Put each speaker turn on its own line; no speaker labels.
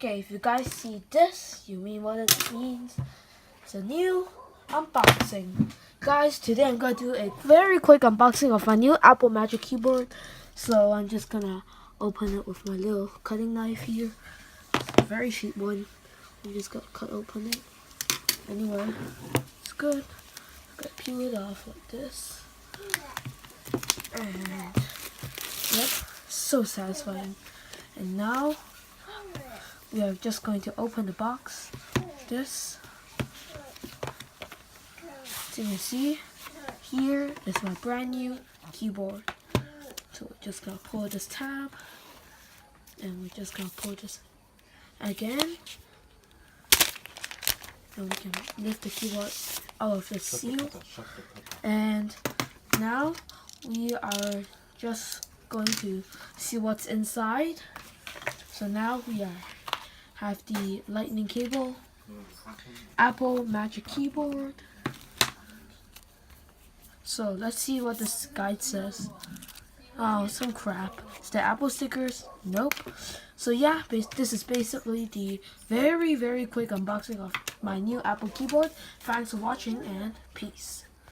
Okay, if you guys see this, you mean what it means. It's a new unboxing. Guys, today I'm going to do a very quick unboxing of my new Apple Magic Keyboard. So I'm just gonna open it with my little cutting knife here. It's a very cheap one. I'm just gonna cut open it. Anyway, it's good. I'm gonna peel it off like this. And yep, so satisfying. And now we are just going to open the box. This, so you can see, here is my brand new keyboard. So we're just gonna pull this tab, and we're just gonna pull this again, and we can lift the keyboard out of the seal. And now we are just going to see what's inside. So now we have the lightning cable, Apple Magic Keyboard. So let's see what this guide says. Oh, some crap. Is there Apple stickers? Nope. So yeah, this is basically the very quick unboxing of my new Apple keyboard. Thanks for watching and peace.